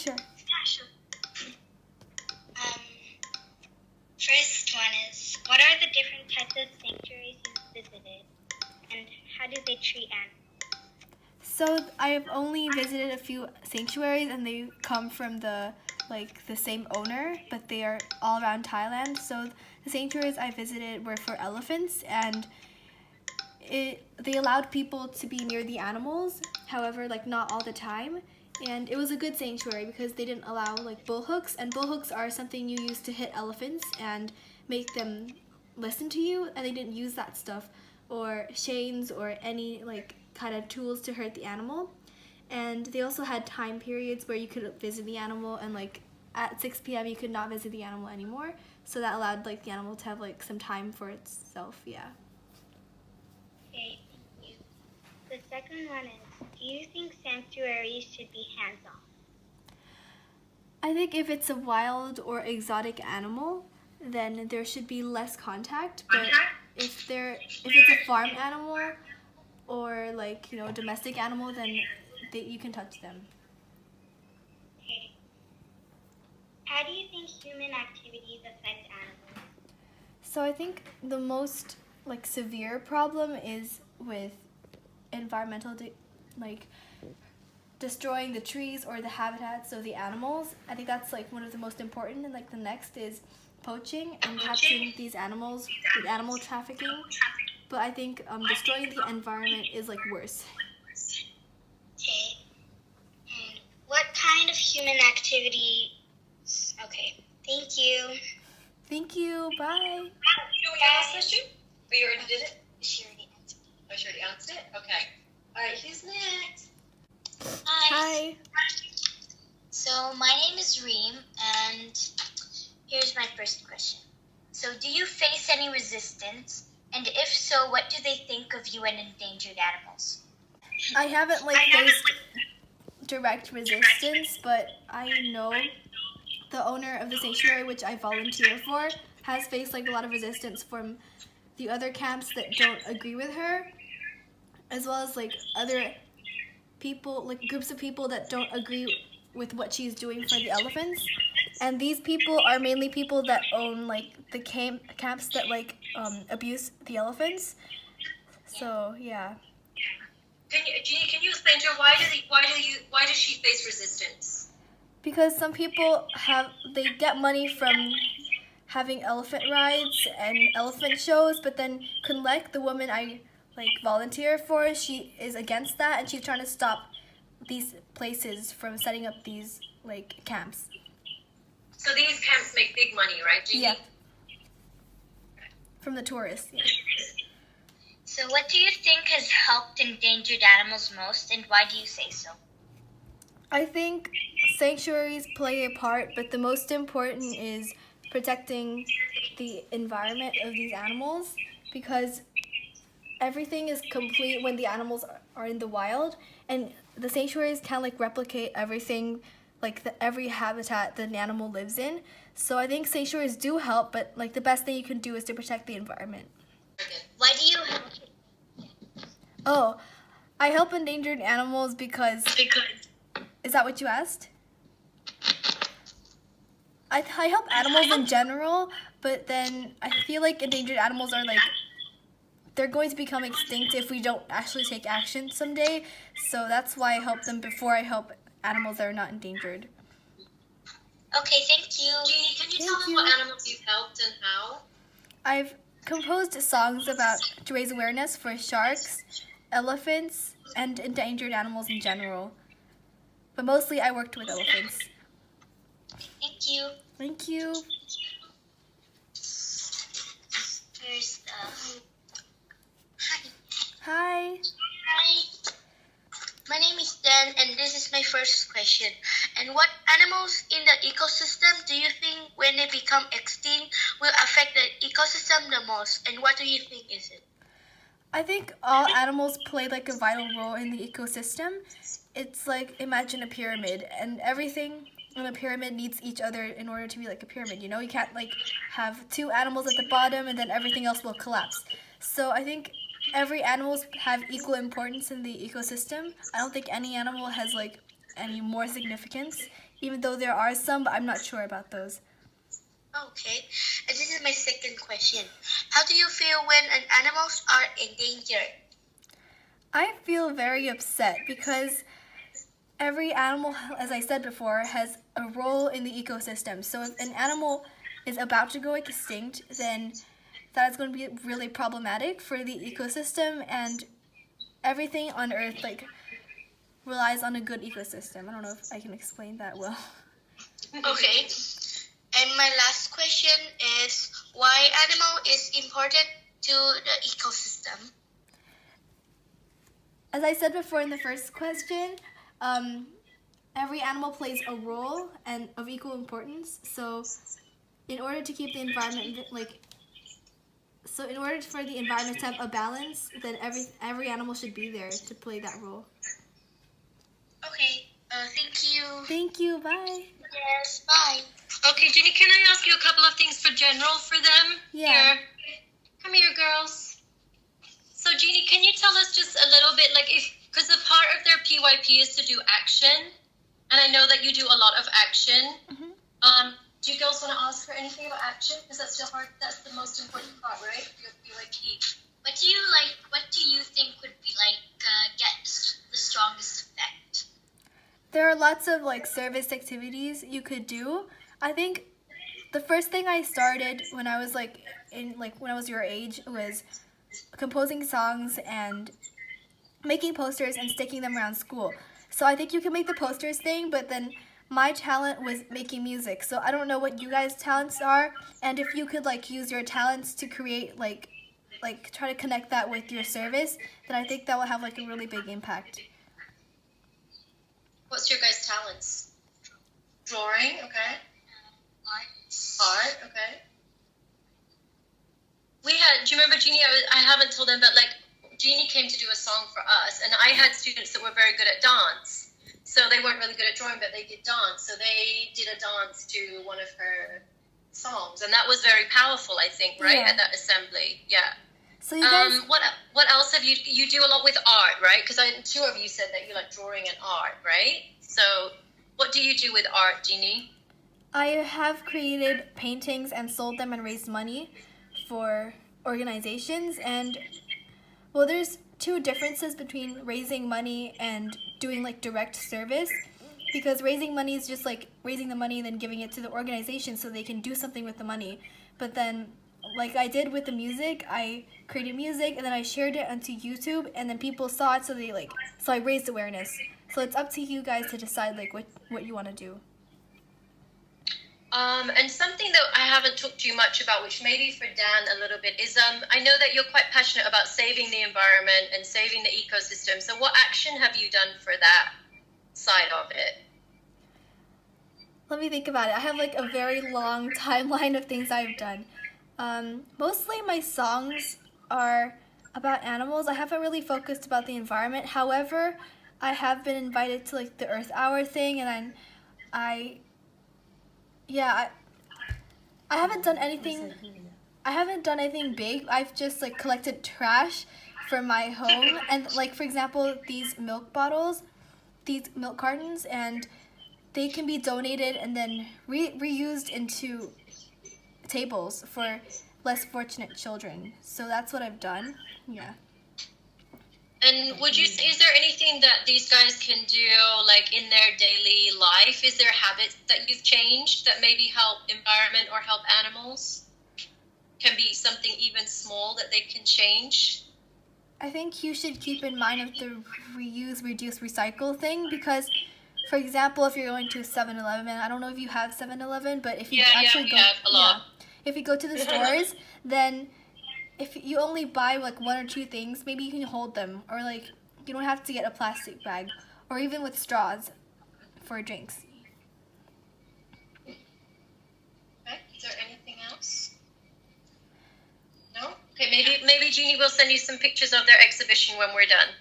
sure. Um, First one is, what are the different types of sanctuaries you've visited, and how do they treat animals? So I've only visited a few sanctuaries, and they come from the same owner, but they are all around Thailand. So the sanctuaries I visited were for elephants, and they allowed people to be near the animals. However, not all the time. And it was a good sanctuary because they didn't allow bullhooks, and bullhooks are something you use to hit elephants and make them listen to you, and they didn't use that stuff, or chains or any kind of tools to hurt the animal. And they also had time periods where you could visit the animal, and at 6 p.m. you could not visit the animal anymore, so that allowed the animal to have some time for itself. Yeah. Okay, thank you. The second one is, do you think sanctuaries should be hands-on? I think if it's a wild or exotic animal, then there should be less contact. But if it's a farm animal or domestic animal, then you can touch them. Okay. How do you think human activities affect animals? So I think the most severe problem is with environmental destroying the trees or the habitats of the animals. I think that's one of the most important, and the next is poaching and capturing these animals with animal trafficking. But I think destroying the environment is worse. Okay. And what kind of human activity? Okay. Thank you. Thank you. Bye. You know your last question? Oh, you already did it? She already answered. Oh, she already answered it? Okay. All right, who's next? Hi. So my name is Reem, and here's my first question. So do you face any resistance? And if so, what do they think of you and endangered animals? I haven't faced direct resistance, but I know the owner of the sanctuary, which I volunteer for, has faced a lot of resistance from the other camps that don't agree with her, as well as other people, groups of people that don't agree with what she's doing for the elephants. And these people are mainly people that own the camps that abuse the elephants. So yeah. Genie, can you explain to her why does she face resistance? Because some people they get money from having elephant rides and elephant shows, but then Kunlek, the woman I volunteer for, she is against that, and she's trying to stop these places from setting up these camps. So these camps make big money, right, Genie? Yeah. From the tourists. Yeah. So what do you think has helped endangered animals most, and why do you say so? I think sanctuaries play a part, but the most important is protecting the environment of these animals, because everything is complete when the animals are in the wild, and the sanctuaries can replicate everything, every habitat that an animal lives in. So I think sanctuaries do help, but the best thing you can do is to protect the environment. Why do you help? Oh, I help endangered animals because... Is that what you asked? I help animals in general, but then I feel endangered animals are they're going to become extinct if we don't actually take action someday. So that's why I help them before I help animals that are not endangered. Okay, thank you. Genie, can you tell us what animals you've helped and how? I've composed songs to raise awareness for sharks, elephants, and endangered animals in general. But mostly I worked with elephants. Thank you. Thank you. Here's the... Hi. Hi. My name is Dan, and this is my first question. And what animals in the ecosystem do you think, when they become extinct, will affect the ecosystem the most? And what do you think is it? I think all animals play a vital role in the ecosystem. It's imagine a pyramid, and everything in a pyramid needs each other in order to be a pyramid. You can't have two animals at the bottom and then everything else will collapse. So I think every animals have equal importance in the ecosystem. I don't think any animal has any more significance. even though there are some, but I'm not sure about those. Okay. And this is my second question. How do you feel when an animals are endangered? I feel very upset because every animal, as I said before, has a role in the ecosystem. So if an animal is about to go extinct, then that is going to be really problematic for the ecosystem, and everything on Earth like relies on a good ecosystem. I don't know if I can explain that well. Okay. And my last question is why animal is important to the ecosystem? As I said before in the first question, every animal plays a role and of equal importance. So in order to keep the environment in order for the environment to have a balance, then every animal should be there to play that role. Okay. Thank you. Thank you. Bye. Yes. Bye. Okay, Genie, can I ask you a couple of things for general for them? Yeah. Here. Come here, girls. So, Genie, can you tell us just a little bit, like, because a part of their PYP is to do action, and I know that you do a lot of action. Mhm. Do you girls want to ask her anything about action? Because that's the most important part, right? Your PYP. What do you think would be get the strongest effect? There are lots of like service activities you could do. I think the first thing I started when I was when I was your age was composing songs and making posters and sticking them around school. So I think you can make the posters thing, but then my talent was making music. So I don't know what you guys' talents are, and if you could like use your talents to create like try to connect that with your service, then I think that will have like a really big impact. What's your guys' talents? Drawing, okay. Art, okay. Do you remember Genie? I haven't told them, but like Genie came to do a song for us, and I had students that were very good at dance. So they weren't really good at drawing, but they did dance. So they did a dance to one of her songs, and that was very powerful, I think, right? Yeah. At that assembly, yeah. So you guys, What else have you do a lot with art, right? Because two of you said that you like drawing and art, right? So what do you do with art, Genie? I have created paintings and sold them and raised money for organizations, and well, there's two differences between raising money and doing like direct service, because raising money is just like raising the money and then giving it to the organization so they can do something with the money. But then like I did with the music, I created music and then I shared it onto YouTube, and then people saw it, so I raised awareness. So it's up to you guys to decide like what you want to do. And something that I haven't talked to you much about, which maybe for Dan a little bit, is I know that you're quite passionate about saving the environment and saving the ecosystem. So what action have you done for that side of it? Let me think about it. I have like a very long timeline of things I've done. Mostly my songs are about animals. I haven't really focused about the environment. However, I have been invited to like the Earth Hour thing, and then I haven't done anything. I haven't done anything big. I've just like collected trash from my home, and like for example, these milk bottles, these milk cartons, and they can be donated and then reused into tables for less fortunate children. So that's what I've done. Yeah. And is there anything that these guys can do, like in their daily life? Is there habits that you've changed that maybe help environment or help animals? Can be something even small that they can change? I think you should keep in mind of the reuse, reduce, recycle thing, because, for example, if you're going to a 7-Eleven, I don't know if you have 7-Eleven, but if you actually go, have a lot. If you go to the stores, then if you only buy like one or two things, maybe you can hold them, or like you don't have to get a plastic bag, or even with straws for drinks. Okay. Is there anything else? No? Okay, maybe Genie will send you some pictures of their exhibition when we're done.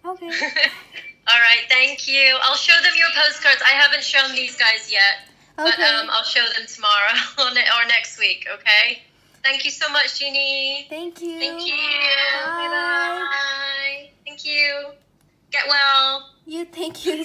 Okay. All right, thank you. I'll show them your postcards. I haven't shown these guys yet, but Okay. I'll show them tomorrow or next week, okay? Thank you so much, Genie. Thank you. Thank you. Bye. Bye-bye. Thank you. Get well. Thank you.